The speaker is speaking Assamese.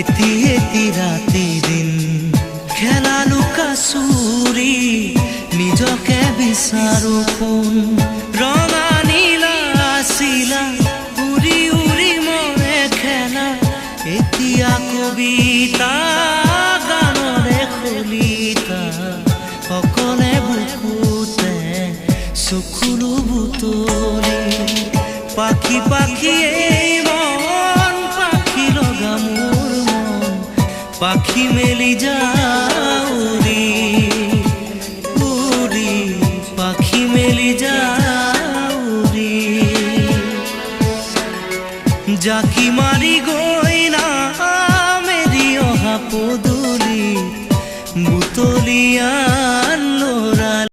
এটি এটি ৰাতি দিন খেলা লুকা চুৰি নিজকে বিচাৰো কোন ৰঙা নীলা আছিলা উৰি উৰি মৰে খেলা এতিয়া কবিতা গানৰে খলিতা অকলে বুকুতে চকুলো বুটলি পাখি পাখি মন পাখি লগা মোৰ মন পাখি মেলি যাউৰি উৰি পাখি মেলি যাউৰি জাকি মাৰি গৈ